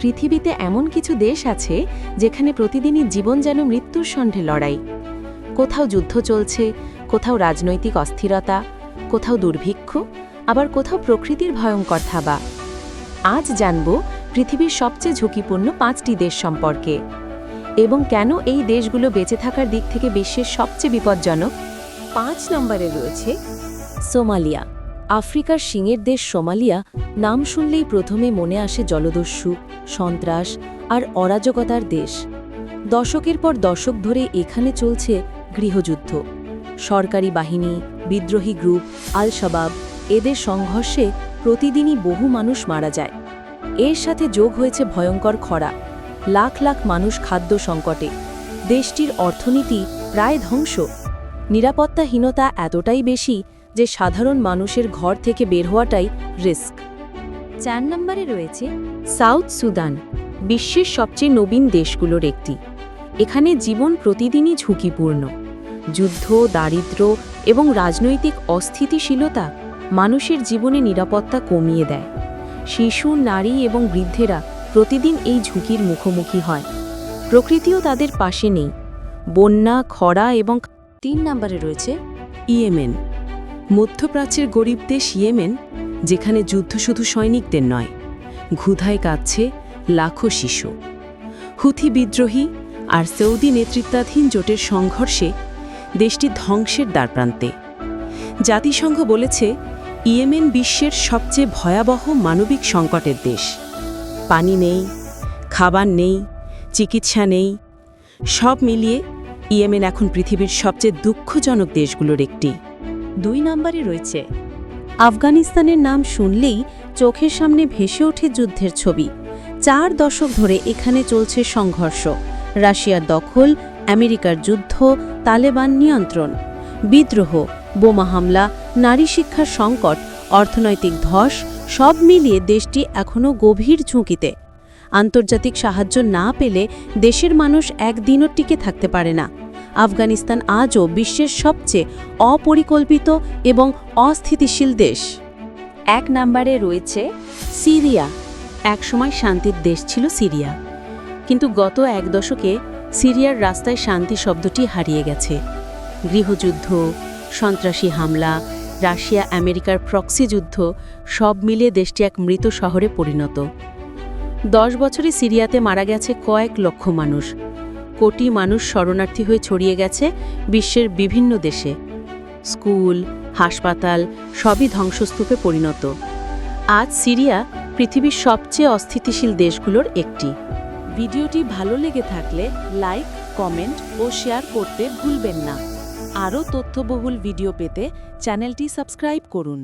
পৃথিবীতে এমন কিছু দেশ আছে যেখানে প্রতিদিনই জীবন যেন মৃত্যুর সঙ্গে লড়াই। কোথাও যুদ্ধ চলছে, কোথাও রাজনৈতিক অস্থিরতা, কোথাও দুর্ভিক্ষ, আবার কোথাও প্রকৃতির ভয়ঙ্কর থাবা। আজ জানব পৃথিবীর সবচেয়ে ঝুঁকিপূর্ণ 5টি দেশ সম্পর্কে এবং কেন এই দেশগুলো বেঁচে থাকার দিক থেকে বিশ্বের সবচেয়ে বিপজ্জনক। 5 নম্বরে রয়েছে সোমালিয়া। আফ্রিকার সিংহের দেশ সোমালিয়া নাম শুনলেই প্রথমে মনে আসে জলদস্যু, সন্ত্রাস আর অরাজকতার দেশ। দশকের পর দশক ধরে এখানে চলছে গৃহযুদ্ধ। সরকারি বাহিনী, বিদ্রোহী গ্রুপ, আল শাবাব এদের সংঘর্ষে প্রতিদিনই বহু মানুষ মারা যায়। এর সাথে যোগ হয়েছে ভয়ঙ্কর খরা, লাখ লাখ মানুষ খাদ্য সংকটে। দেশটির অর্থনীতি প্রায় ধ্বংস। নিরাপত্তাহীনতা এতটাই বেশি যে সাধারণ মানুষের ঘর থেকে বের হওয়াটাই রিস্ক। 4 নম্বরে রয়েছে সাউথ সুদান, বিশ্বের সবচেয়ে নবীন দেশগুলোর একটি। এখানে জীবন প্রতিদিনই ঝুঁকিপূর্ণ। যুদ্ধ, দারিদ্র্য এবং রাজনৈতিক অস্থিতিশীলতা মানুষের জীবনে নিরাপত্তা কমিয়ে দেয়। শিশু, নারী এবং বৃদ্ধেরা প্রতিদিন এই ঝুঁকির মুখোমুখি হয়। প্রকৃতিও তাদের পাশে নেই। বন্যা, খরা এবং 3 নম্বরে রয়েছে ইয়েমেন। মধ্যপ্রাচ্যের গরিব দেশ ইয়েমেন, যেখানে যুদ্ধ শুধু সৈনিকদের নয়, ক্ষুধায় কাঁদছে লাখো শিশু। হুথি বিদ্রোহী আর সৌদি নেতৃত্বাধীন জোটের সংঘর্ষে দেশটি ধ্বংসের দ্বারপ্রান্তে। জাতিসংঘ বলেছে ইয়েমেন বিশ্বের সবচেয়ে ভয়াবহ মানবিক সংকটের দেশ। পানি নেই, খাবার নেই, চিকিৎসা নেই। সব মিলিয়ে ইয়েমেন এখন পৃথিবীর সবচেয়ে দুঃখজনক দেশগুলোর একটি। 2 নম্বরে রয়েছে আফগানিস্তানের নাম শুনলেই চোখের সামনে ভেসে ওঠে যুদ্ধের ছবি। 4 দশক ধরে এখানে চলছে সংঘর্ষ। রাশিয়ার দখল, আমেরিকার যুদ্ধ, তালেবান নিয়ন্ত্রণ, বিদ্রোহ, বোমা হামলা, নারী শিক্ষার সংকট, অর্থনৈতিক ধস সব মিলিয়ে দেশটি এখনও গভীর ঝুঁকিতে। আন্তর্জাতিক সাহায্য না পেলে দেশের মানুষ একদিনও টিকে থাকতে পারে না। আফগানিস্তান আজও বিশ্বের সবচেয়ে অপরিকল্পিত এবং অস্থিতিশীল দেশ। 1 নম্বরে রয়েছে সিরিয়া। একসময় শান্তির দেশ ছিল সিরিয়া, কিন্তু গত 1 দশকে সিরিয়ার রাস্তায় শান্তি শব্দটি হারিয়ে গেছে। গৃহযুদ্ধ, সন্ত্রাসী হামলা, রাশিয়া আমেরিকার প্রক্সি যুদ্ধ সব মিলিয়ে দেশটি এক মৃত শহরে পরিণত। 10 বছরে সিরিয়াতে মারা গেছে কয়েক লক্ষ মানুষ। কোটি মানুষ শরণার্থী হয়ে ছড়িয়ে গেছে বিশ্বের বিভিন্ন দেশে। স্কুল, হাসপাতাল সবই ধ্বংসস্তূপে পরিণত। আজ সিরিয়া পৃথিবীর সবচেয়ে অস্থিতিশীল দেশগুলোর একটি। ভিডিওটি ভালো লেগে থাকলে লাইক, কমেন্ট ও শেয়ার করতে ভুলবেন না। আরও তথ্যবহুল ভিডিও পেতে চ্যানেলটি সাবস্ক্রাইব করুন।